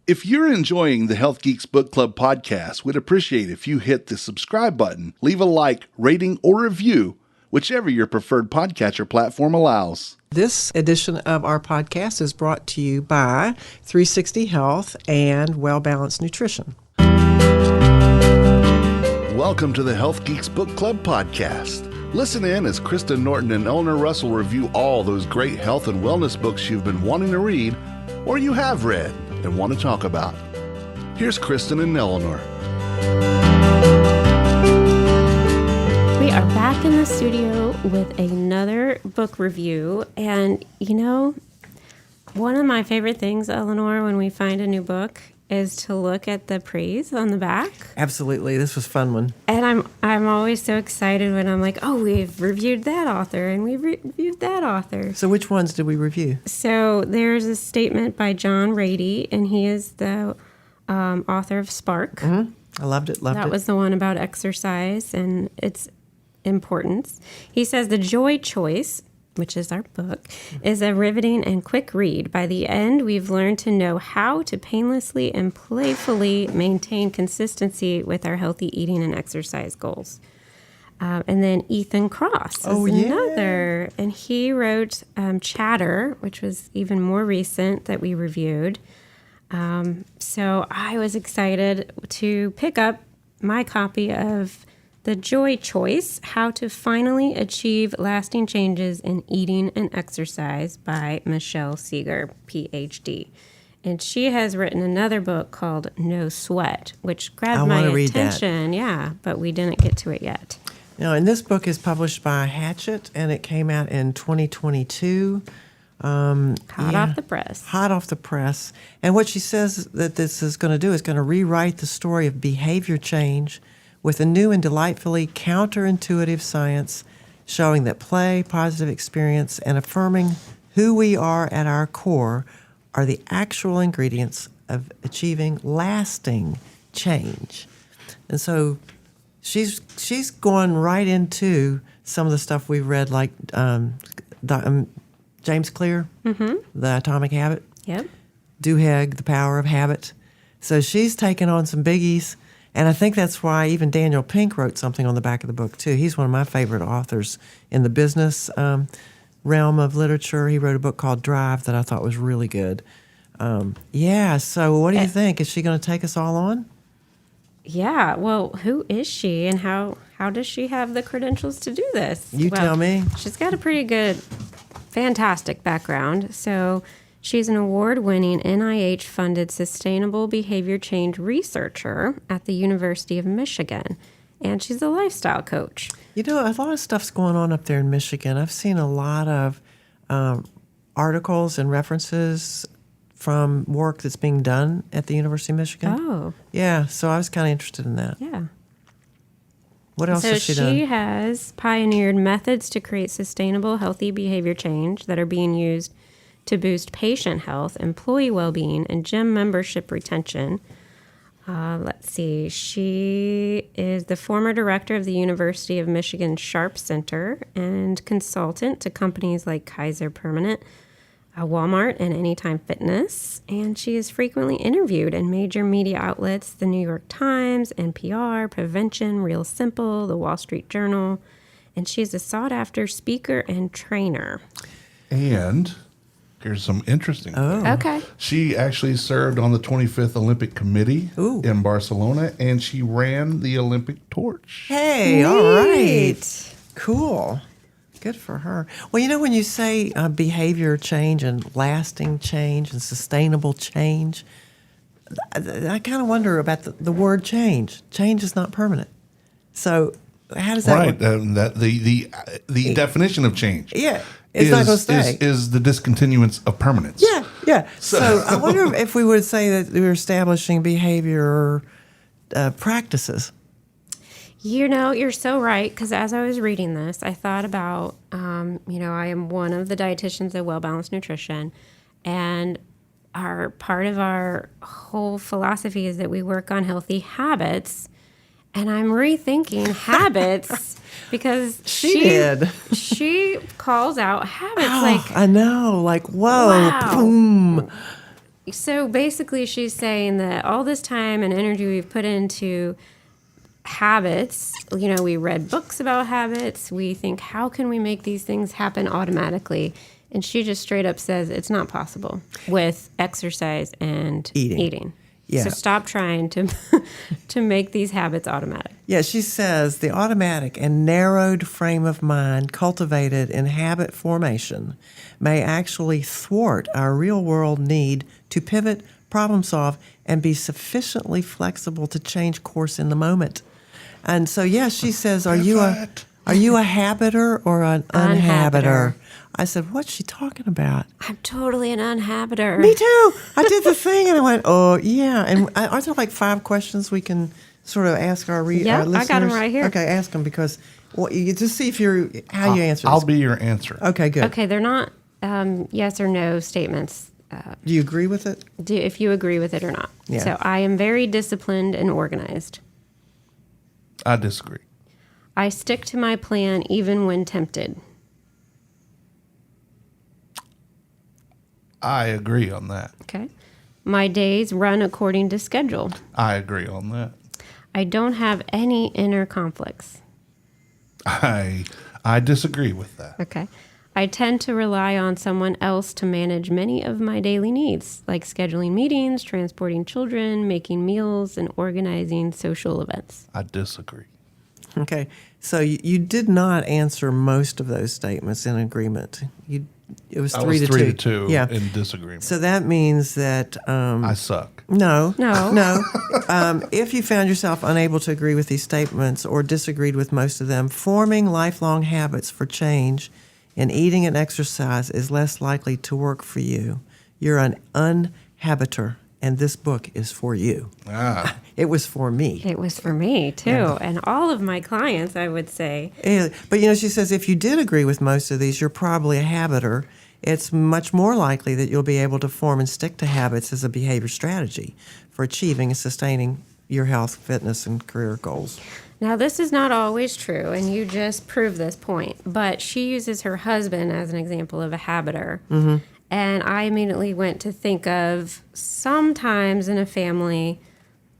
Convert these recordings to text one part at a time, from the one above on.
If you're enjoying the Heath Geeks Book Club podcast, we'd appreciate if you hit the subscribe button, leave a like, rating, or review, whichever your preferred podcatcher platform allows. This edition of our podcast is brought to you by 360 Health and Well Balanced Nutrition. Welcome to the Heath Geeks Book Club podcast. Listen in as Kristen Norton and Eleanor Russell review all those great health and wellness books you've been wanting to read or you have read and want to talk about. Here's Kristen and Eleanor. We are back in the studio with another book review. And, you know, one of my favorite things, Eleanor, when we find a new book is to look at the praise on the back. Absolutely. This was a fun one. And I'm always so excited when I'm like, oh, we've reviewed that author and we've reviewed that author. So which ones did we review? So there's a statement by John Rady, and he is the author of Spark. Mm-hmm. I loved it. That was the one about exercise and its importance. He says the Joy Choice, which is our book, is a riveting and quick read. By the end, we've learned to know how to painlessly and playfully maintain consistency with our healthy eating and exercise goals. And then Ethan Cross is another. And he wrote Chatter, which was even more recent that we reviewed. So I was excited to pick up my copy of The Joy Choice, How to Finally Achieve Lasting Changes in Eating and Exercise by Michelle Segar, PhD. And she has written another book called No Sweat, which grabbed my attention. Yeah, but we didn't get to it yet. No, and this book is published by Hachette, and it came out in 2022. Hot off the press. Hot off the press. And what she says that this is going to do is going to rewrite the story of behavior change with a new and delightfully counterintuitive science showing that play, positive experience, and affirming who we are at our core are the actual ingredients of achieving lasting change. And so she's going right into some of the stuff we've read, like James Clear, The Atomic Habit, Duhigg, The Power of Habit. So she's taken on some biggies. And I think that's why even Daniel Pink wrote something on the back of the book, too. He's one of my favorite authors in the business realm of literature. He wrote a book called Drive that I thought was really good. So what do you think? Is she going to take us all on? Yeah. Well, who is she, and how does she have the credentials to do this? Tell me. She's got a pretty good, fantastic background. So she's an award-winning NIH-funded sustainable behavior change researcher at the University of Michigan, and she's a lifestyle coach. You know, a lot of stuff's going on up there in Michigan. I've seen a lot of articles and references from work that's being done at the University of Michigan. Oh. Yeah, so I was kind of interested in that. Yeah. What else has she done? So she has pioneered methods to create sustainable, healthy behavior change that are being used to boost patient health, employee well-being, and gym membership retention. Let's see. She is the former director of the University of Michigan Sharp Center and consultant to companies like Kaiser Permanente, Walmart, and Anytime Fitness. And she is frequently interviewed in major media outlets, the New York Times, NPR, Prevention, Real Simple, the Wall Street Journal. And she is a sought-after speaker and trainer. And here's some interesting things. Okay. She actually served on the 25th Olympic Committee in Barcelona, and she ran the Olympic torch. Hey, Neat. All right. Cool. Good for her. Well, you know, when you say behavior change and lasting change and sustainable change, I kind of wonder about the word change. Change is not permanent. So how does that work? That the definition of change. Yeah. It's not going to stay. Is the discontinuance of permanence. Yeah. So I wonder if we would say that we're establishing behavior practices. You know, you're so right, because as I was reading this, I thought about, I am one of the dietitians at Well Balanced Nutrition, and part of our whole philosophy is that we work on healthy habits, and I'm rethinking habits because she calls out habits I know, like, whoa, wow. boom. So basically, she's saying that all this time and energy we've put into habits, we read books about habits. We think, how can we make these things happen automatically? And she just straight up says it's not possible with exercise and eating. Yeah. So stop trying to make these habits automatic. Yeah, she says the automatic and narrowed frame of mind cultivated in habit formation may actually thwart our real-world need to pivot, problem solve, and be sufficiently flexible to change course in the moment. And so, yeah, she says, are you a habiter or an unhabiter? I said, what's she talking about? I'm totally an unhabiter. Me too. I did the thing and I went, oh, yeah. And aren't there like 5 questions we can sort of ask our listeners? I got them right here. Okay, ask them because you just see how you answer this. I'll be your answer. Okay, good. Okay, they're not yes or no statements. Do you agree with it? If you agree with it or not. Yeah. So I am very disciplined and organized. I disagree. I stick to my plan even when tempted. I agree on that. Okay. My days run according to schedule. I agree on that. I don't have any inner conflicts. I disagree with that. Okay. I tend to rely on someone else to manage many of my daily needs, like scheduling meetings, transporting children, making meals, and organizing social events. I disagree. Okay. So you did not answer most of those statements in agreement. It was 3 to 2. 3 to 2 yeah. in disagreement. So that means that... I suck. No. No. If you found yourself unable to agree with these statements or disagreed with most of them, forming lifelong habits for change in eating and exercise is less likely to work for you. You're an unhabiter, and this book is for you. It was for me. It was for me, too. Yeah. And all of my clients, I would say. But, she says if you did agree with most of these, you're probably a habiter. It's much more likely that you'll be able to form and stick to habits as a behavior strategy for achieving and sustaining your health, fitness, and career goals. Now, this is not always true, and you just proved this point, but she uses her husband as an example of a habiter. Mm-hmm. And I immediately went to think of sometimes in a family,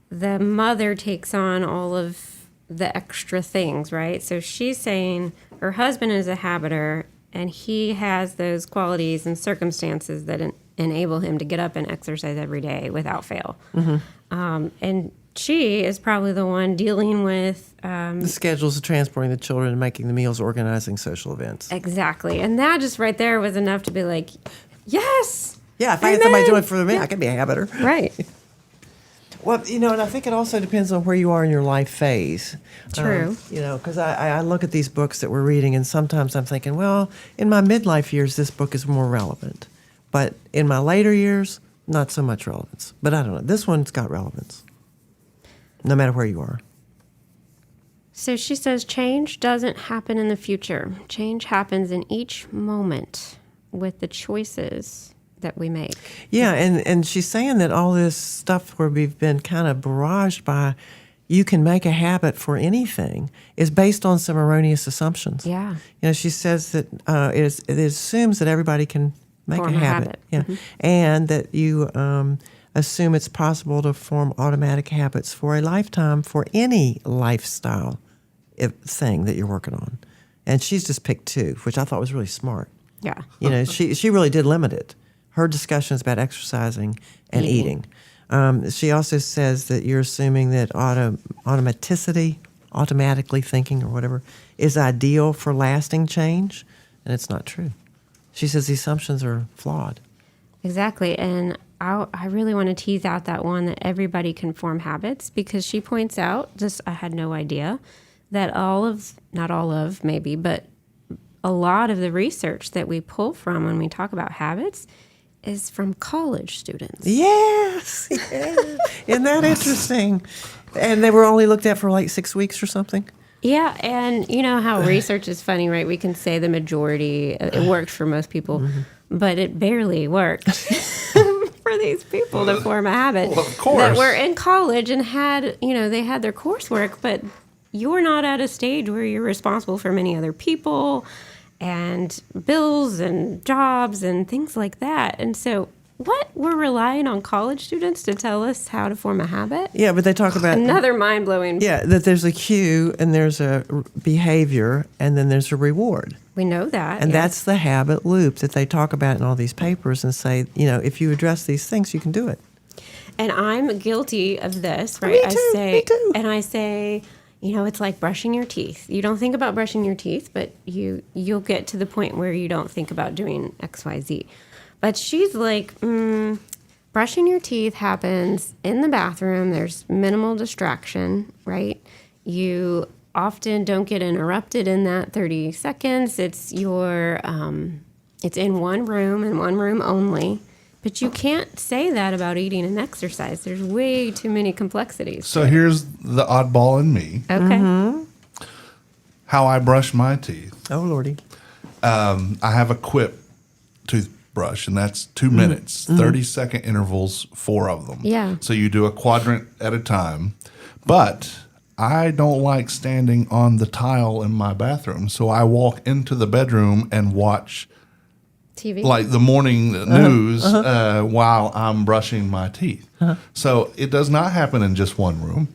the mother takes on all of the extra things, right? So she's saying her husband is a habiter, and he has those qualities and circumstances that enable him to get up and exercise every day without fail. Mm-hmm. And she is probably the one dealing with... the schedules of transporting the children and making the meals, organizing social events. Exactly. And that just right there was enough to be like, yes! Yeah, if I had somebody doing it for me, I could be a habiter. Right. Well, and I think it also depends on where you are in your life phase. True. Because I look at these books that we're reading, and sometimes I'm thinking, well, in my midlife years, this book is more relevant. But in my later years, not so much relevance. But I don't know. This one's got relevance, no matter where you are. So she says change doesn't happen in the future. Change happens in each moment with the choices that we make. Yeah, and she's saying that all this stuff where we've been kind of barraged by you can make a habit for anything is based on some erroneous assumptions. Yeah. She says that it assumes that everybody can make Form a habit. Yeah. Mm-hmm. And that you assume it's possible to form automatic habits for a lifetime for any lifestyle thing that you're working on. And she's just picked 2, which I thought was really smart. Yeah. She really did limit it. Her discussions about exercising and eating. She also says that you're assuming that automatically thinking or whatever, is ideal for lasting change, and it's not true. She says the assumptions are flawed. Exactly, and I really want to tease out that one that everybody can form habits, because she points out, I had no idea, that not all of maybe, but a lot of the research that we pull from when we talk about habits is from college students. Yes. Isn't that interesting? And they were only looked at for like 6 weeks or something? Yeah, and you know how research is funny, right? We can say the majority, it worked for most people, but it barely worked for these people to form a habit. Well, of course. That were in college and they had their coursework, but you're not at a stage where you're responsible for many other people and bills and jobs and things like that. And so what? We're relying on college students to tell us how to form a habit? Yeah, but they talk about Another mind-blowing. Yeah, that there's a cue and there's a behavior and then there's a reward. We know that. And yes. that's the habit loop that they talk about in all these papers and say, if you address these things, you can do it. And I'm guilty of this, right? Me too, me too. And I say, it's like brushing your teeth. You don't think about brushing your teeth, but you'll get to the point where you don't think about doing X, Y, Z. But she's like, brushing your teeth happens in the bathroom. There's minimal distraction, right? You often don't get interrupted in that 30 seconds. It's it's in one room and one room only. But you can't say that about eating and exercise. There's way too many complexities. So here's the oddball in me. Okay. Mm-hmm. How I brush my teeth. Oh, Lordy. I have a Quip toothbrush, and that's 2 minutes, 30-second intervals, 4 of them. Yeah. So you do a quadrant at a time. But I don't like standing on the tile in my bathroom, so I walk into the bedroom and watch TV. like the morning news while I'm brushing my teeth. So it does not happen in just one room.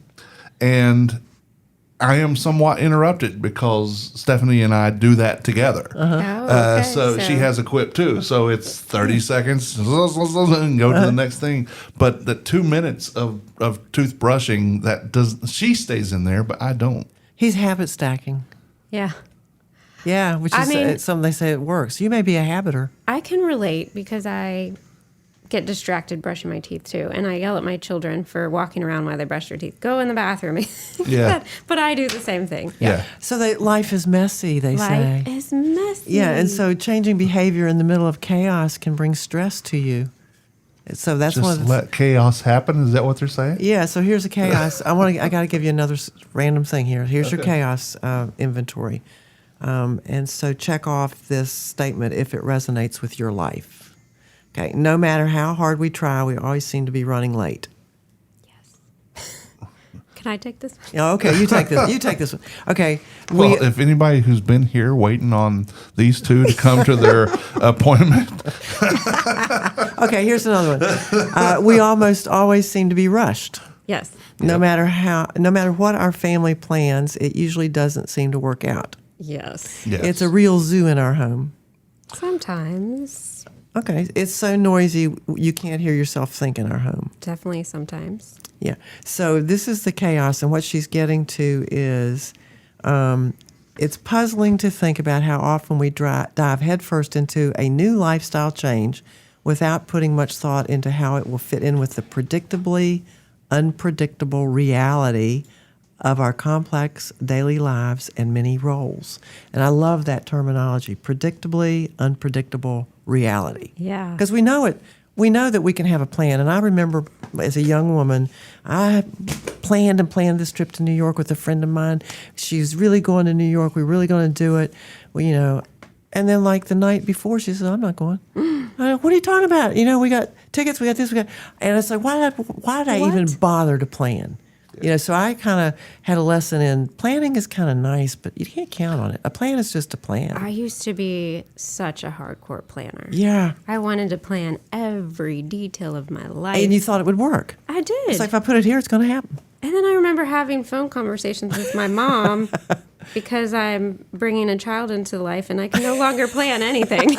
And I am somewhat interrupted because Stephanie and I do that together. Oh, okay. So she has a Quip too. So it's 30 seconds and go to the next thing. But the 2 minutes of toothbrushing, she stays in there, but I don't. He's habit stacking. Yeah. Yeah, which is something they say it works. You may be a habiter. I can relate because I get distracted brushing my teeth too. And I yell at my children for walking around while they brush their teeth. Go in the bathroom. Yeah. But I do the same thing. Yeah. So life is messy, they say. Life is messy. Yeah, and so changing behavior in the middle of chaos can bring stress to you. So that's one of Just the let chaos happen. Is that what they're saying? Yeah, so here's a chaos. I got to give you another random thing here. Here's your chaos inventory. And so check off this statement if it resonates with your life. Okay, no matter how hard we try, we always seem to be running late. Yes. Can I take this one? Yeah, okay, you take this. You take this one. Okay. Well, if anybody who's been here waiting on these two to come to their appointment. Okay, here's another one. We almost always seem to be rushed. Yes. No matter what our family plans, it usually doesn't seem to work out. Yes. Yes. It's a real zoo in our home. Sometimes. Okay, it's so noisy you can't hear yourself think in our home. Definitely sometimes. Yeah. So this is the chaos, and what she's getting to is it's puzzling to think about how often we dive headfirst into a new lifestyle change without putting much thought into how it will fit in with the predictably unpredictable reality of our complex daily lives and many roles. And I love that terminology, predictably unpredictable reality. Yeah. Because we know it. We know that we can have a plan. And I remember as a young woman, I planned this trip to New York with a friend of mine. She's really going to New York. We're really going to do it. Well, and then like the night before, she said, I'm not going. What are you talking about? We got tickets, we got this, we got. And it's like, why did I even bother to plan? So I kind of had a lesson in planning is kind of nice, but you can't count on it. A plan is just a plan. I used to be such a hardcore planner. Yeah. I wanted to plan every detail of my life. And you thought it would work. I did. It's like, if I put it here, it's going to happen. And then I remember having phone conversations with my mom because I'm bringing a child into life and I can no longer plan anything.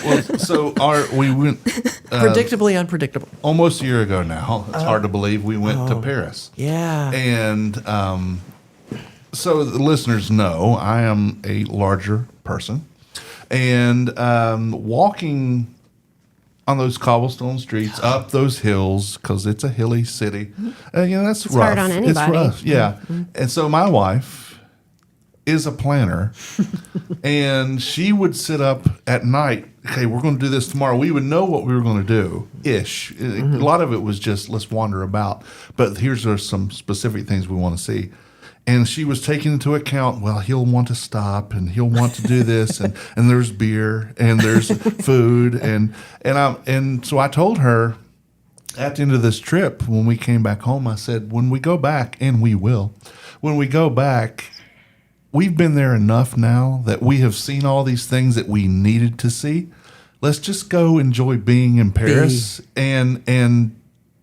Well, so we went Predictably unpredictable. almost a year ago now. It's hard to believe we went to Paris. Yeah. And so the listeners know I am a larger person. And walking on those cobblestone streets, up those hills, because it's a hilly city, that's It's rough. hard on anybody. It's rough, yeah. And so my wife is a planner, and she would sit up at night. Okay, we're going to do this tomorrow. We would know what we were going to do, ish. A lot of it was just let's wander about. But here's some specific things we want to see. And she was taking into account, well, he'll want to stop and he'll want to do this, and there's beer and there's food, and so I told her at the end of this trip when we came back home, I said, when we go back, and we will, when we go back, we've been there enough now that we have seen all these things that we needed to see. let's just go enjoy being in Paris and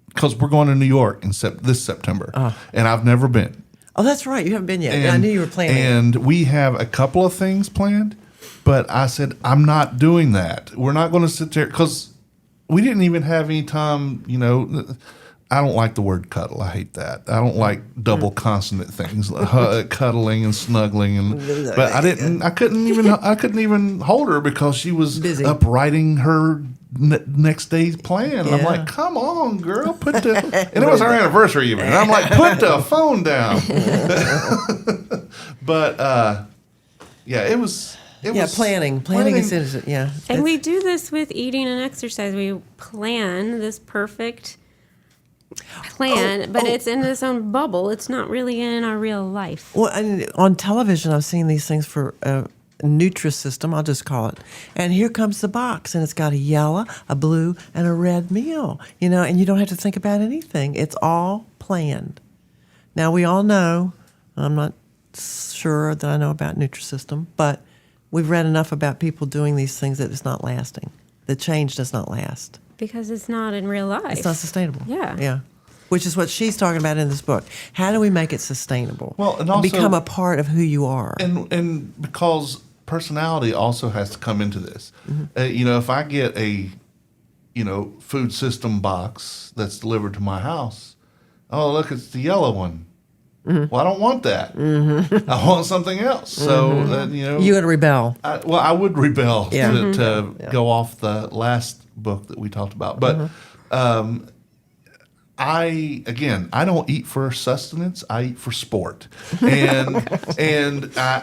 because we're going to New York in this September, and I've never been. Oh, that's right. You haven't been yet. I knew you were planning. And we have a couple of things planned, but I said, I'm not doing that. We're not going to sit there because we didn't even have any time, I don't like the word cuddle. I hate that. I don't like double consonant things, like cuddling and snuggling. But I couldn't even hold her because she was busy up writing her next day's plan. Yeah. I'm like, come on, girl, and it was our anniversary even. And I'm like, put the phone down. But it was planning is yeah. And we do this with eating and exercise. We plan this perfect plan, but it's in its own bubble. It's not really in our real life. Well, and on television, I've seen these things for Nutrisystem, I'll just call it. And here comes the box, and it's got a yellow, a blue, and a red meal, and you don't have to think about anything. It's all planned. Now, we all know, I'm not sure that I know about Nutrisystem, but we've read enough about people doing these things that it's not lasting. The change does not last. Because it's not in real life. It's not sustainable. Yeah. Yeah. Which is what she's talking about in this book. How do we make it sustainable? Well, and also become a part of who you are. And because personality also has to come into this. Mm-hmm. If I get a, food system box that's delivered to my house, oh, look, it's the yellow one. Mm-hmm. Well, I don't want that. Mm-hmm. I want something else. So, you would rebel. I would rebel to Mm-hmm. go off the last book that we talked about. But I don't eat for sustenance. I eat for sport. And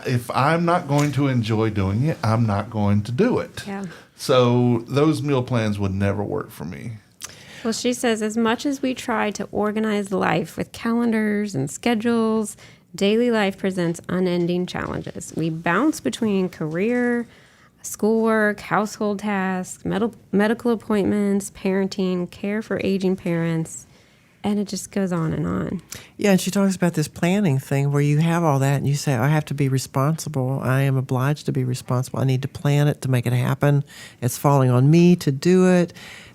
if I'm not going to enjoy doing it, I'm not going to do it. Yeah. So those meal plans would never work for me. Well, she says, as much as we try to organize life with calendars and schedules, daily life presents unending challenges. We bounce between career, schoolwork, household tasks, medical appointments, parenting, care for aging parents, and it just goes on and on. Yeah, and she talks about this planning thing where you have all that and you say, I have to be responsible. I am obliged to be responsible. I need to plan it to make it happen. It's falling on me to do it.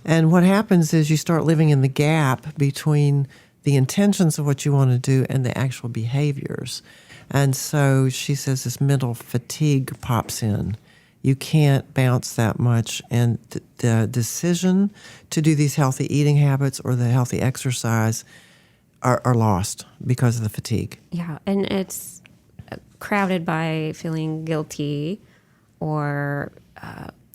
And what happens is you start living in the gap between the intentions of what you want to do and the actual behaviors. And so she says this mental fatigue pops in. You can't bounce that much. And the decision to do these healthy eating habits or the healthy exercise are lost because of the fatigue. Yeah, and it's crowded by feeling guilty or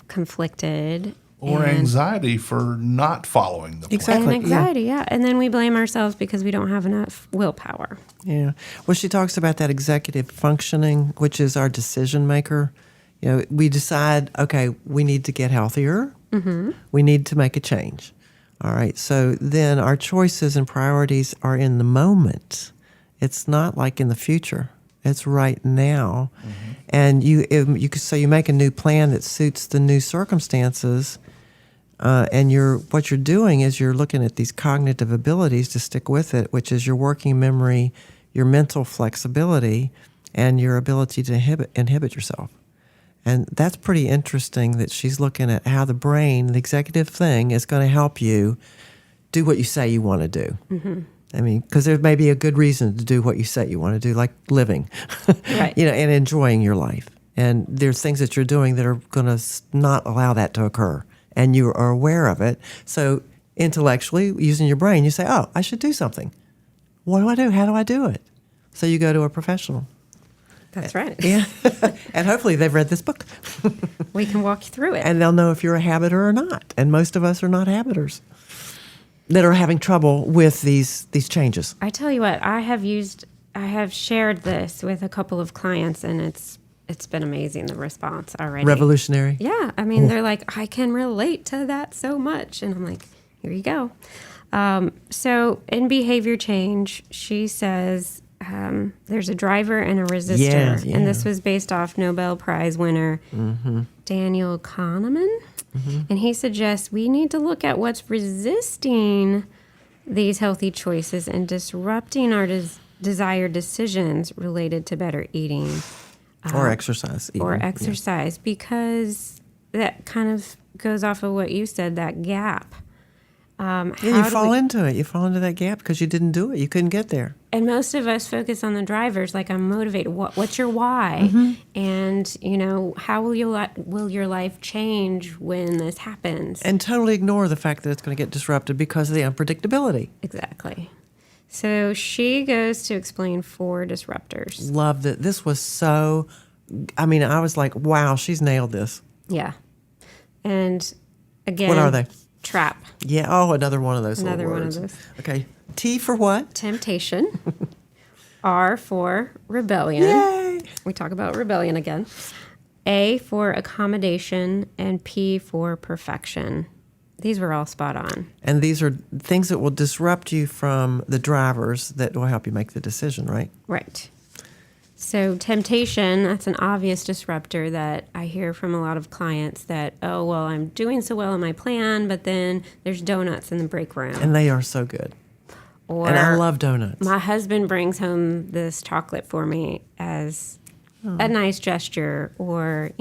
conflicted. Or anxiety for not following the plan. Exactly. And anxiety, yeah. And then we blame ourselves because we don't have enough willpower. Yeah. Well, she talks about that executive functioning, which is our decision maker. We decide, okay, we need to get healthier. Mm-hmm. We need to make a change. All right. So then our choices and priorities are in the moment. It's not like in the future. It's right now. Mm-hmm. And you make a new plan that suits the new circumstances. And what you're doing is you're looking at these cognitive abilities to stick with it, which is your working memory, your mental flexibility, and your ability to inhibit yourself. And that's pretty interesting that she's looking at how the brain, the executive thing, is going to help you do what you say you want to do. Mm-hmm. I mean, because there may be a good reason to do what you say you want to do, like living, right. And enjoying your life. And there's things that you're doing that are going to not allow that to occur. And you are aware of it. So intellectually, using your brain, you say, oh, I should do something. What do I do? How do I do it? So you go to a professional. That's right. Yeah. And hopefully they've read this book. We can walk you through it. And they'll know if you're a habiter or not. And most of us are not habiters that are having trouble with these changes. I tell you what, I have shared this with a couple of clients, and it's been amazing, the response already. Revolutionary. Yeah. I mean, they're like, I can relate to that so much. And I'm like, here you go. So in behavior change, she says there's a driver and a resistor. Yeah. And this was based off Nobel Prize winner Daniel Kahneman. Mm-hmm. And he suggests we need to look at what's resisting these healthy choices and disrupting our desired decisions related to better eating. Or exercise. Even. Or exercise, because that kind of goes off of what you said, that gap. Yeah, you fall into it. You fall into that gap because you didn't do it. You couldn't get there. And most of us focus on the drivers, like, I'm motivated. What's your why? Mm-hmm. And, how will your life change when this happens? And totally ignore the fact that it's going to get disrupted because of the unpredictability. Exactly. So she goes to explain 4 disruptors. Loved it. This was so, I was like, wow, she's nailed this. Yeah. And again, What are they? Trap. Yeah. Oh, another one of those Another little one words. of those. Okay. T for what? Temptation. R for rebellion. Yay. We talk about rebellion again. A for accommodation, and P for perfection. These were all spot on. And these are things that will disrupt you from the drivers that will help you make the decision, right? Right. So temptation, that's an obvious disruptor that I hear from a lot of clients that, oh, well, I'm doing so well in my plan, but then there's donuts in the break room. And they are so good. Or And I love donuts. my husband brings home this chocolate for me as a nice gesture, or,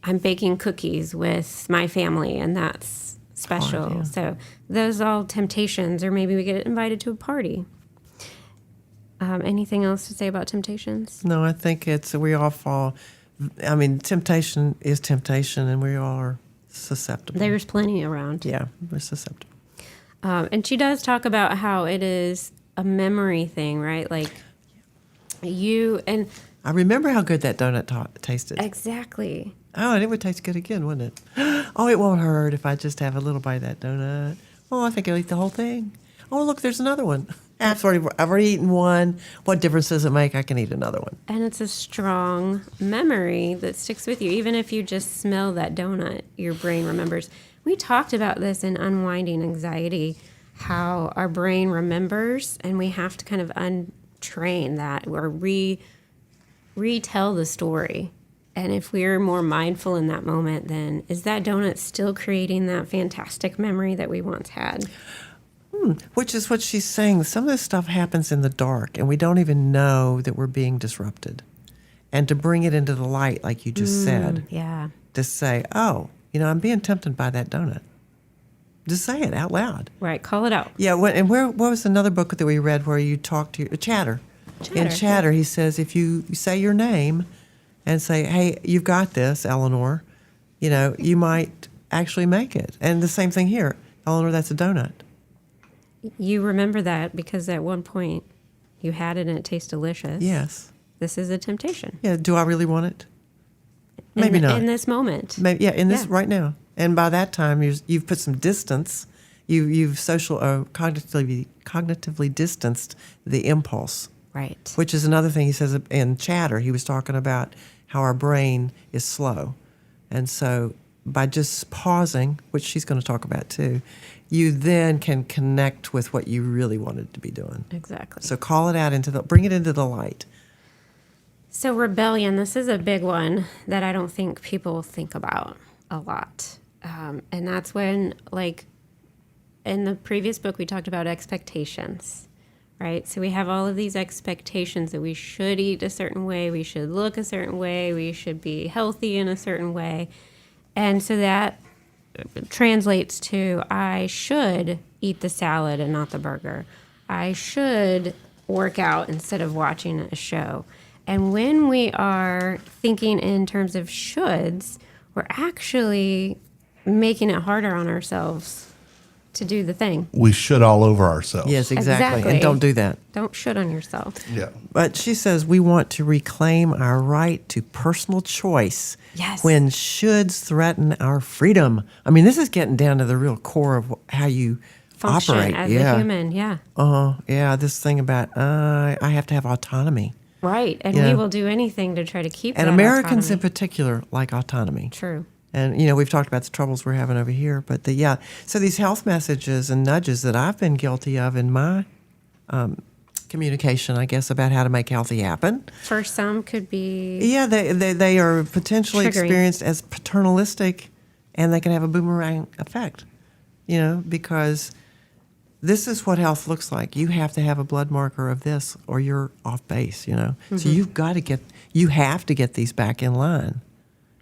I'm baking cookies with my family, and that's special. Yeah. So those are all temptations, or maybe we get invited to a party. Anything else to say about temptations? No, I think we all fall. Temptation is temptation, and we all are susceptible. There's plenty around. Yeah, we're susceptible. And she does talk about how it is a memory thing, right? Like and I remember how good that donut tasted. exactly. Oh, and it would taste good again, wouldn't it? Oh, it won't hurt if I just have a little bite of that donut. Oh, I think I'll eat the whole thing. Oh, look, there's another one. I've already eaten one. What difference does it make? I can eat another one. And it's a strong memory that sticks with you. Even if you just smell that donut, your brain remembers. We talked about this in Unwinding Anxiety, how our brain remembers, and we have to kind of untrain that or retell the story. And if we're more mindful in that moment, then is that donut still creating that fantastic memory that we once had? Which is what she's saying. Some of this stuff happens in the dark, and we don't even know that we're being disrupted. And to bring it into the light, like you just said, Yeah. to say, oh, I'm being tempted by that donut. Just say it out loud. Right. Call it out. Yeah, what was another book that we read where you talked to Chatter? In Chatter, he says if you say your name and say, hey, you've got this, Eleanor, you might actually make it. And the same thing here. Eleanor, that's a donut. You remember that because at one point you had it and it tastes delicious. Yes. This is a temptation. Yeah, do I really want it? Maybe not. In this moment. Maybe, right now. And by that time, you've put some distance. You've cognitively distanced the impulse. Right. Which is another thing he says in Chatter. He was talking about how our brain is slow. And so by just pausing, which she's going to talk about too, you then can connect with what you really wanted to be doing. Exactly. So call it out bring it into the light. So rebellion, this is a big one that I don't think people think about a lot. And that's when, like, in the previous book, we talked about expectations, right? So we have all of these expectations that we should eat a certain way, we should look a certain way, we should be healthy in a certain way. And so that translates to I should eat the salad and not the burger. I should work out instead of watching a show. And when we are thinking in terms of shoulds, we're actually making it harder on ourselves to do the thing. We should all over ourselves. Yes, exactly. And don't do that. Don't should on yourself. Yeah. But she says we want to reclaim our right to personal choice Yes. when shoulds threaten our freedom. This is getting down to the real core of how you Function operate. as a human, yeah. Yeah, this thing about I have to have autonomy. Right, and Yeah. we will do anything to try to keep And that Americans in autonomy. particular like autonomy. True. And, we've talked about the troubles we're having over here. But, so these health messages and nudges that I've been guilty of in my communication, I guess, about how to make healthy happen. For some could be Yeah, they are potentially Triggering. experienced as paternalistic, and they can have a boomerang effect, because this is what health looks like. You have to have a blood marker of this or you're off base, So you have to get these back in line.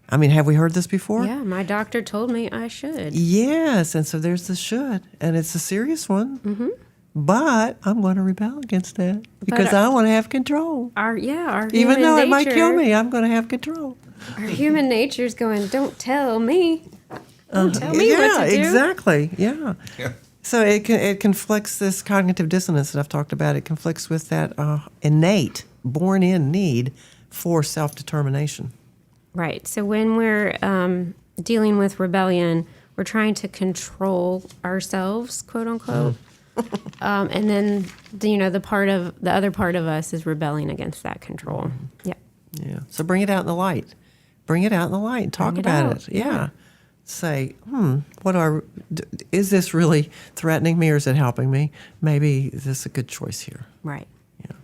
I mean, have we heard this before? Yeah, my doctor told me I should. Yes, and so there's the should, and it's a serious one. Mm-hmm. But I'm going to rebel against that because I want to have control. Our Even though it might kill me, I'm going to have control. Our human nature's going, don't tell me. Don't tell me what to do. Exactly. Yeah. So it conflicts this cognitive dissonance that I've talked about. It conflicts with that innate, born-in need for self-determination. Right. So when we're dealing with rebellion, we're trying to control ourselves, quote unquote. And then the other part of us is rebelling against that control. Yeah. Yeah. So bring it out in the light. Bring it out in the light and talk about it. Yeah. Say, is this really threatening me or is it helping me? Maybe this is a good choice here. Right. Yeah.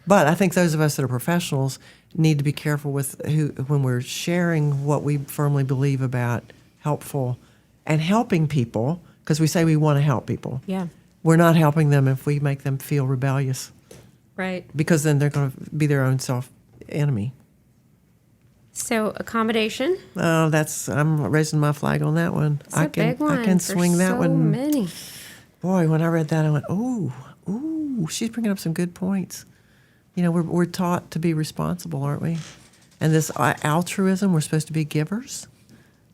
But I think those of us that are professionals need to be careful with when we're sharing what we firmly believe about helpful and helping people, because we say we want to help people. Yeah. We're not helping them if we make them feel rebellious. Right. Because then they're going to be their own self-enemy. So accommodation. Oh, I'm raising my flag on that one. It's a big one. I can swing that one. So many. Boy, when I read that, I went, ooh, she's bringing up some good points. You know, we're taught to be responsible, aren't we? And this altruism, we're supposed to be givers.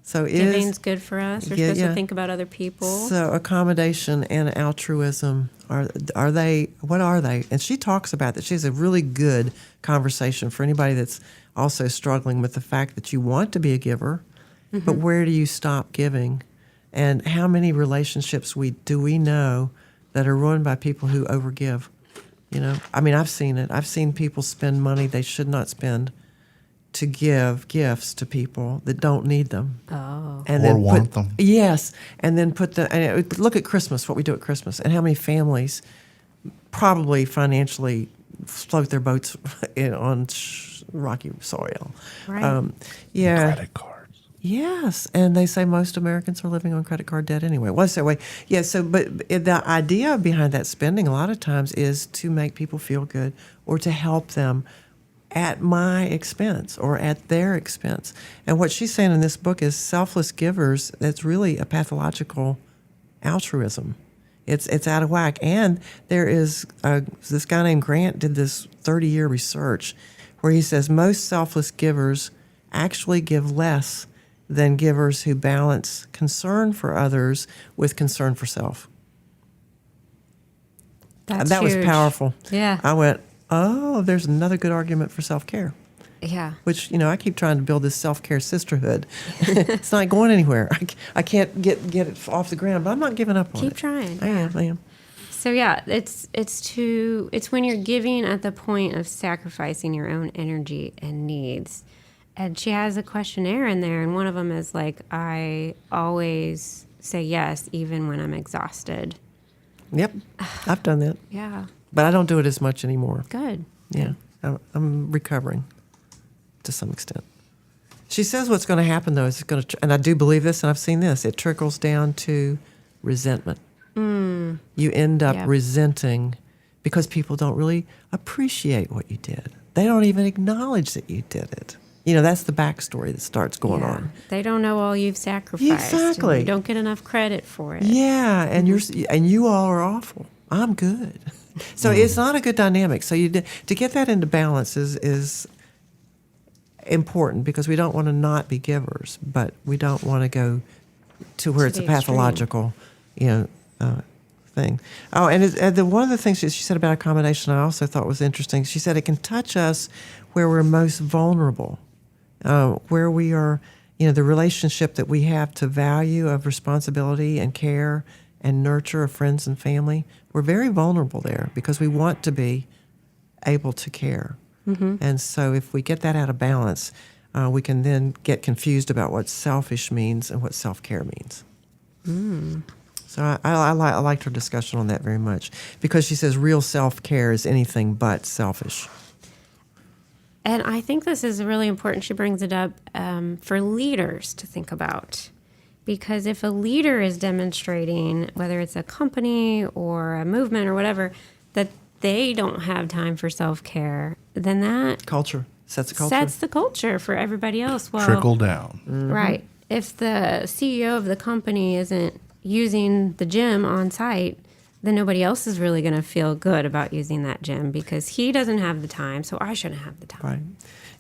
So giving's good for us. We're supposed to think about other people. So accommodation and altruism, are they? What are they? And she talks about that. She has a really good conversation for anybody that's also struggling with the fact that you want to be a giver, but where do you stop giving? And how many relationships do we know that are ruined by people who overgive? You know, I mean, I've seen it. I've seen people spend money they should not spend to give gifts to people that don't need them. Oh. And or then want them. Yes. And then look at Christmas, what we do at Christmas, and how many families probably financially float their boats on rocky soil. Right. Credit cards. Yes, and they say most Americans are living on credit card debt anyway. Well, so wait, yeah. So, but the idea behind that spending a lot of times is to make people feel good or to help them at my expense or at their expense. And what she's saying in this book is selfless givers. That's really a pathological altruism. It's out of whack. And there is this guy named Grant did this 30-year research where he says most selfless givers actually give less than givers who balance concern for others with concern for self. That was powerful. Yeah. I went, there's another good argument for self-care. Yeah. Which, I keep trying to build this self-care sisterhood. It's not going anywhere. I can't get it off the ground, but I'm not giving up on it. Keep trying. I am. So yeah, it's when you're giving at the point of sacrificing your own energy and needs. And she has a questionnaire in there, and one of them is like, I always say yes, even when I'm exhausted. Yep, I've done that. Yeah. But I don't do it as much anymore. Good. Yeah, I'm recovering to some extent. She says what's going to happen, though, is it's going to, and I do believe this, and I've seen this, it trickles down to resentment. You end up resenting because people don't really appreciate what you did. They don't even acknowledge that you did it. That's the backstory that starts going on. They don't know all you've sacrificed. Exactly. You don't get enough credit for it. Yeah, and you all are awful. I'm good. So it's not a good dynamic. So to get that into balance is important because we don't want to not be givers, but we don't want to go to where it's a pathological, thing. Oh, and one of the things she said about accommodation I also thought was interesting. She said it can touch us where we're most vulnerable, where we are, the relationship that we have to value of responsibility and care and nurture of friends and family. We're very vulnerable there because we want to be able to care. Mm-hmm. And so if we get that out of balance, we can then get confused about what selfish means and what self-care means. So I liked her discussion on that very much because she says real self-care is anything but selfish. And I think this is really important. She brings it up for leaders to think about. Because if a leader is demonstrating, whether it's a company or a movement or whatever, that they don't have time for self-care, then that... Culture. Sets the culture. Sets the culture for everybody else. Well, Trickle down. Right. If the CEO of the company isn't using the gym on site, then nobody else is really going to feel good about using that gym because he doesn't have the time, so I shouldn't have the time. Right.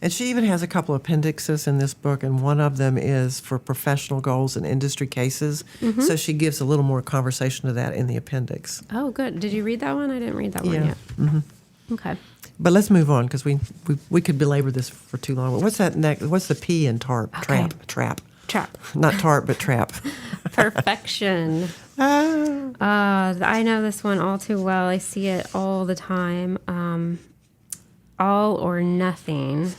And she even has a couple of appendixes in this book, and one of them is for professional goals and industry cases. So she gives a little more conversation to that in the appendix. Oh, good. Did you read that one? I didn't read that one yet. Okay. But let's move on because we could belabor this for too long. What's that next? What's the P in TARP? Okay. Trap. Trap. Not TARP, but trap. Perfection. I know this one all too well. I see it all the time. All or nothing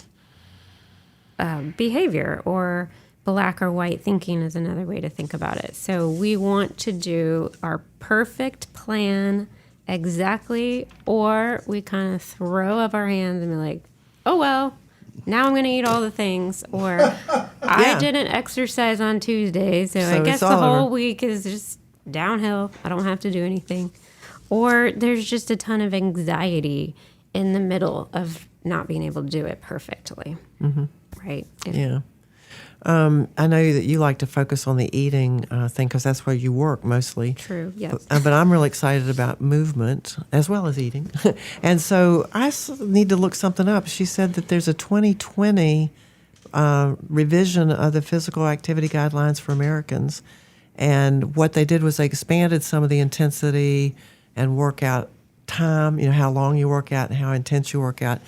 behavior, or black or white thinking is another way to think about it. So we want to do our perfect plan exactly, or we kind of throw up our hands and be like, oh, well, now I'm going to eat all the things, or I didn't exercise on Tuesday, so I guess the whole week is just downhill. I don't have to do anything. Or there's just a ton of anxiety in the middle of not being able to do it perfectly. Right? Yeah. I know that you like to focus on the eating thing because that's where you work mostly. True, yes. But I'm really excited about movement as well as eating. And so I need to look something up. She said that there's a 2020 revision of the physical activity guidelines for Americans. And what they did was they expanded some of the intensity and workout time, how long you work out and how intense you work out.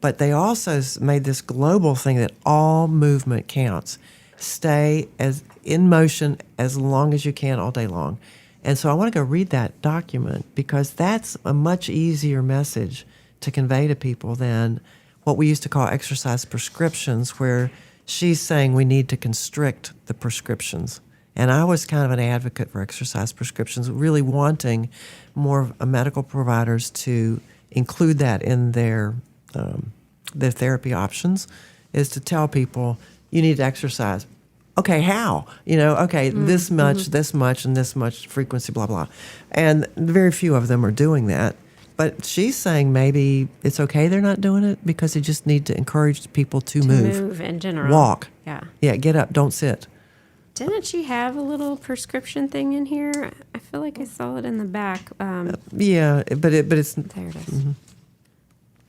But they also made this global thing that all movement counts. Stay as in motion as long as you can all day long. And so I want to go read that document because that's a much easier message to convey to people than what we used to call exercise prescriptions, where she's saying we need to constrict the prescriptions. And I was kind of an advocate for exercise prescriptions, really wanting more medical providers to include that in their therapy options, is to tell people you need to exercise. Okay, how? This much, and this much frequency, blah, blah. And very few of them are doing that. But she's saying maybe it's okay they're not doing it because they just need to encourage people to move. Move in general. Walk. Yeah. Yeah, get up, don't sit. Didn't she have a little prescription thing in here? I feel like I saw it in the back. Yeah, but it's... There it is.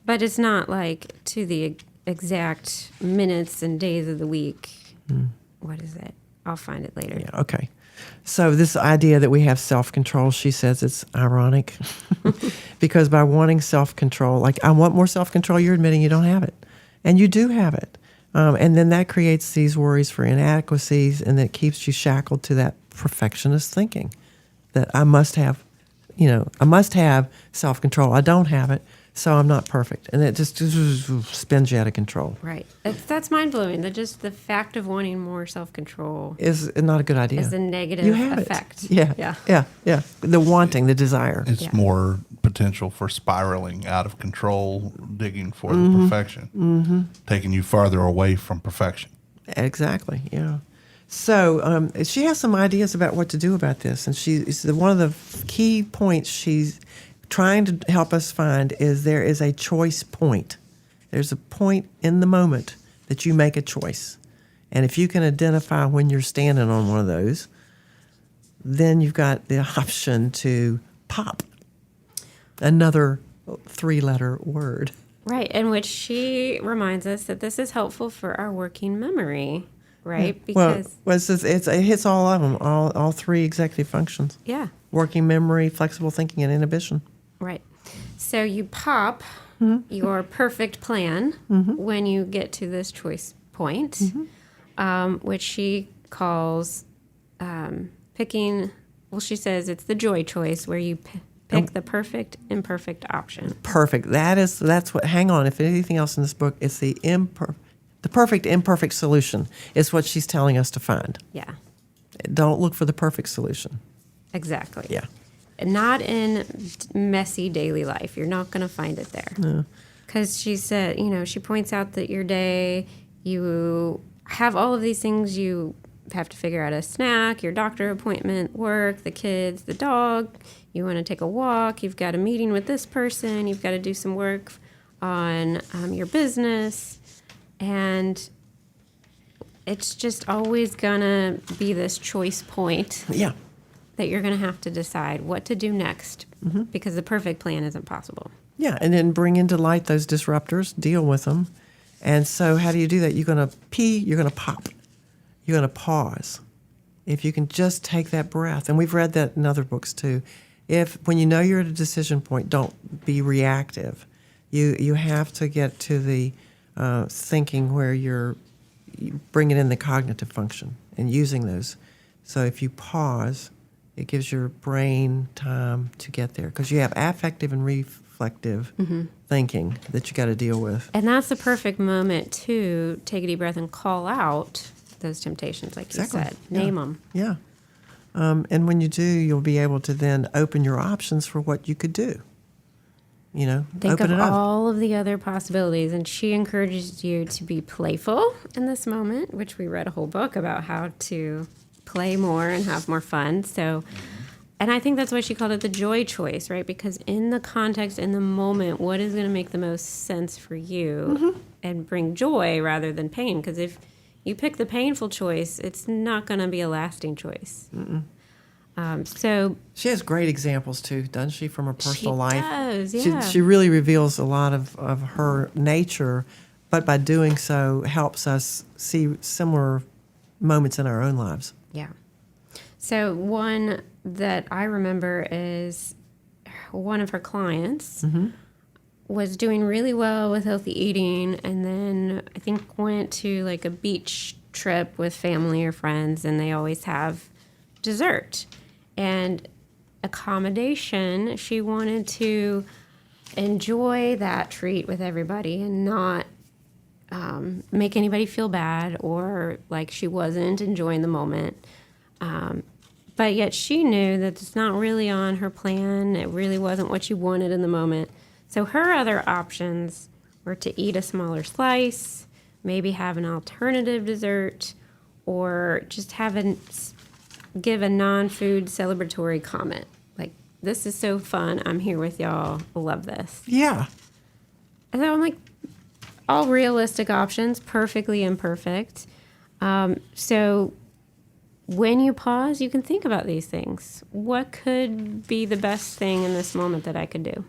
But it's not like to the exact minutes and days of the week. What is it? I'll find it later. Yeah, okay. So this idea that we have self-control, she says it's ironic because by wanting self-control, like I want more self-control, you're admitting you don't have it. And you do have it. And then that creates these worries for inadequacies, and that keeps you shackled to that perfectionist thinking that I must have self-control. I don't have it, so I'm not perfect. And it just spins you out of control. Right. That's mind-blowing. Just the fact of wanting more self-control is not a good idea. Is a negative you have effect. It. Yeah. The wanting, the desire. It's more potential for spiraling out of control, digging for the perfection, taking you farther away from perfection. Exactly, yeah. So she has some ideas about what to do about this. And one of the key points she's trying to help us find is there is a choice point. There's a point in the moment that you make a choice. And if you can identify when you're standing on one of those, then you've got the option to pop another 3-letter word. Right, in which she reminds us that this is helpful for our working memory, right? Yeah. Because it hits all of them, all 3 executive functions. Yeah. Working memory, flexible thinking, and inhibition. Right. So you pop your perfect plan when you get to this choice point, which she calls picking, she says it's the joy choice where you pick the perfect, imperfect option. Perfect. That's what, hang on, if anything else in this book, it's the perfect, imperfect solution is what she's telling us to find. Yeah. Don't look for the perfect solution. Exactly. Yeah. Not in messy daily life. You're not going to find it there. Because she said, she points out that your day, you have all of these things. You have to figure out a snack, your doctor appointment, work, the kids, the dog. You want to take a walk. You've got a meeting with this person. You've got to do some work on your business. And it's just always going to be this choice point Yeah. that you're going to have to decide what to do next because the perfect plan isn't possible. Yeah, and then bring into light those disruptors, deal with them. And so how do you do that? You're going to pee, you're going to pop, you're going to pause. If you can just take that breath, and we've read that in other books too. When you know you're at a decision point, don't be reactive. You have to get to the thinking where you're bringing in the cognitive function and using those. So if you pause, it gives your brain time to get there because you have affective and reflective thinking that you got to deal with. And that's the perfect moment to take a deep breath and call out those temptations, like Exactly. you said. Name them. Yeah. And when you do, you'll be able to then open your options for what you could do. Think open of it up. all of the other possibilities. And she encourages you to be playful in this moment, which we read a whole book about how to play more and have more fun. So, and I think that's why she called it the joy choice, right? Because in the context, in the moment, what is going to make the most sense for you and bring joy rather than pain? Because if you pick the painful choice, it's not going to be a lasting choice. So She has great examples too, doesn't she, from her personal life? Does, yeah. She really reveals a lot of her nature, but by doing so helps us see similar moments in our own lives. Yeah. So one that I remember is one of her clients was doing really well with healthy eating, and then I think went to like a beach trip with family or friends, and they always have dessert. And accommodation, she wanted to enjoy that treat with everybody and not make anybody feel bad or like she wasn't enjoying the moment. But yet she knew that it's not really on her plan. It really wasn't what she wanted in the moment. So her other options were to eat a smaller slice, maybe have an alternative dessert, or just give a non-food celebratory comment. Like, this is so fun. I'm here with y'all. I love this. Yeah. And so I'm like, all realistic options, perfectly imperfect. So when you pause, you can think about these things. What could be the best thing in this moment that I could do?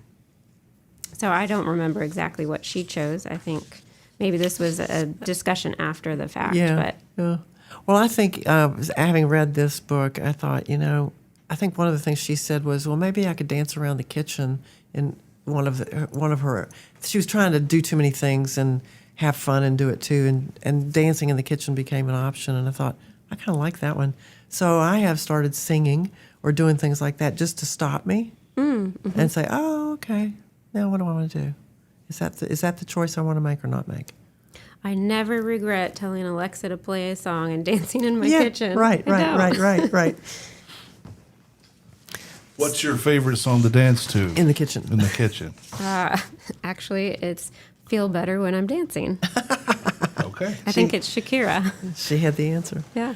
So I don't remember exactly what she chose. I think maybe this was a discussion after the fact. Yeah. Well, I think having read this book, I thought, I think one of the things she said was, well, maybe I could dance around the kitchen. And one of her, she was trying to do too many things and have fun and do it too. And dancing in the kitchen became an option. And I thought, I kind of like that one. So I have started singing or doing things like that just to stop me and say, oh, okay, now what do I want to do? Is that the choice I want to make or not make? I never regret telling Alexa to play a song and dancing in my kitchen. Right. What's your favorite song to dance to? In the kitchen. In the kitchen. Actually, it's Feel Better When I'm Dancing. Okay. I think it's Shakira. She had the answer. Yeah.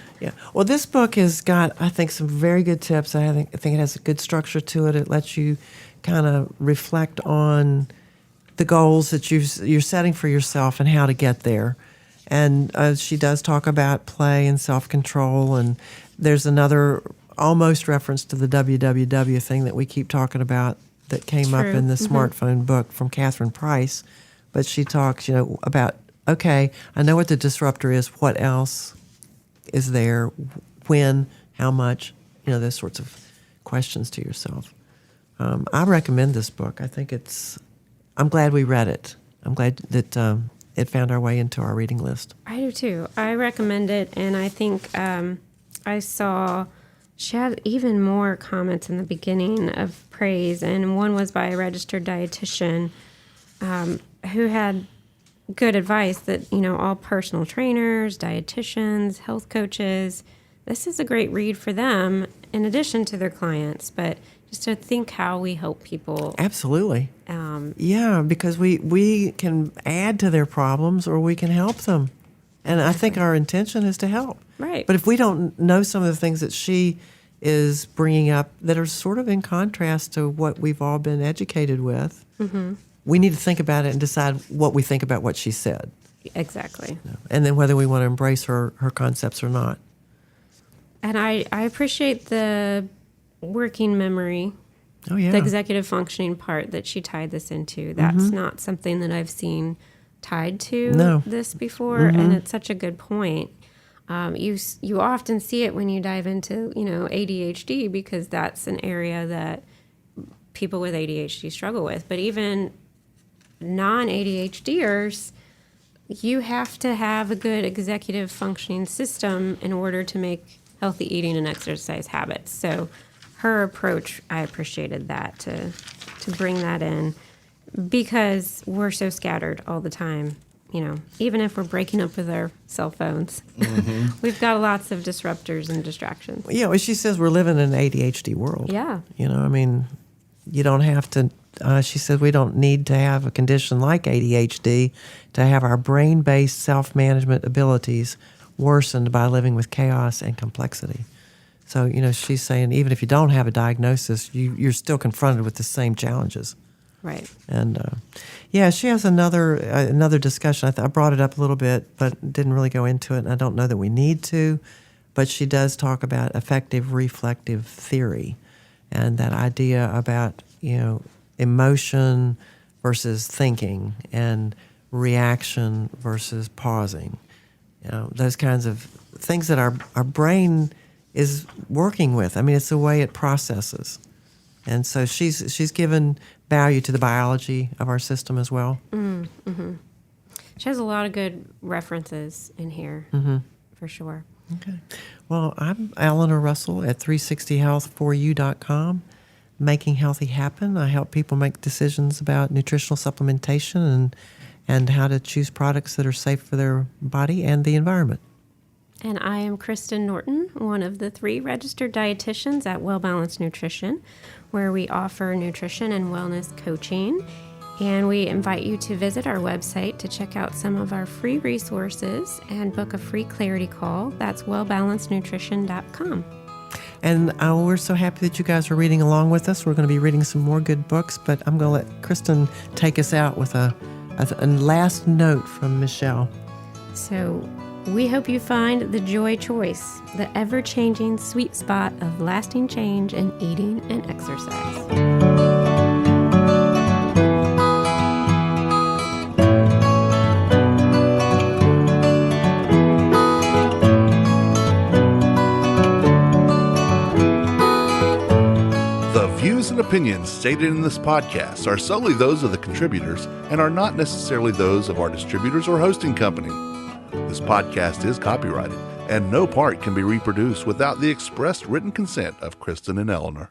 Well, this book has got, I think, some very good tips. I think it has a good structure to it. It lets you kind of reflect on the goals that you're setting for yourself and how to get there. And she does talk about play and self-control. And there's another almost reference to the WWW thing that we keep talking about that came up in the smartphone book from Catherine Price. But she talks, about, okay, I know what the disruptor is. What else is there? When? How much? Those sorts of questions to yourself. I recommend this book. I think I'm glad we read it. I'm glad that it found our way into our reading list. I do too. I recommend it, and I think I saw she had even more comments in the beginning of praise, and one was by a registered dietitian who had good advice that, all personal trainers, dietitians, health coaches, this is a great read for them in addition to their clients, but just to think how we help people. Absolutely. Because we can add to their problems or we can help them. And I think our intention is to help. Right. But if we don't know some of the things that she is bringing up that are sort of in contrast to what we've all been educated with, we need to think about it and decide what we think about what she said. Exactly. And then whether we want to embrace her concepts or not. And I appreciate the working memory, Oh, yeah. the executive functioning part that she tied this into. That's not something that I've seen tied to this before, and it's such a good point. You often see it when you dive into, ADHD, because that's an area that people with ADHD struggle with. But even non-ADHDers, you have to have a good executive functioning system in order to make healthy eating and exercise habits. So her approach, I appreciated that, to bring that in, because we're so scattered all the time. Even if we're breaking up with our cell phones, we've got lots of disruptors and distractions. Yeah, well, she says we're living in an ADHD world. Yeah. You don't have to, she said we don't need to have a condition like ADHD to have our brain-based self-management abilities worsened by living with chaos and complexity. So, she's saying even if you don't have a diagnosis, you're still confronted with the same challenges. Right. And she has another discussion. I brought it up a little bit, but didn't really go into it. And I don't know that we need to, but she does talk about affective reflective theory, and that idea about emotion versus thinking and reaction versus pausing. Those kinds of things that our brain is working with. It's the way it processes. And so she's given value to the biology of our system as well. Mm-hmm. She has a lot of good references in here, for sure. Okay. Well, I'm Eleanor Russell at 360health4u.com, making healthy happen. I help people make decisions about nutritional supplementation and how to choose products that are safe for their body and the environment. And I am Kristen Norton, one of the 3 registered dietitians at Well Balanced Nutrition, where we offer nutrition and wellness coaching. And we invite you to visit our website to check out some of our free resources and book a free clarity call. That's wellbalancednutrition.com. And we're so happy that you guys are reading along with us. We're going to be reading some more good books, but I'm going to let Kristen take us out with a last note from Michelle. So we hope you find the joy choice, the ever-changing sweet spot of lasting change in eating and exercise. The views and opinions stated in this podcast are solely those of the contributors and are not necessarily those of our distributors or hosting company. This podcast is copyrighted, and no part can be reproduced without the express written consent of Kristen and Eleanor.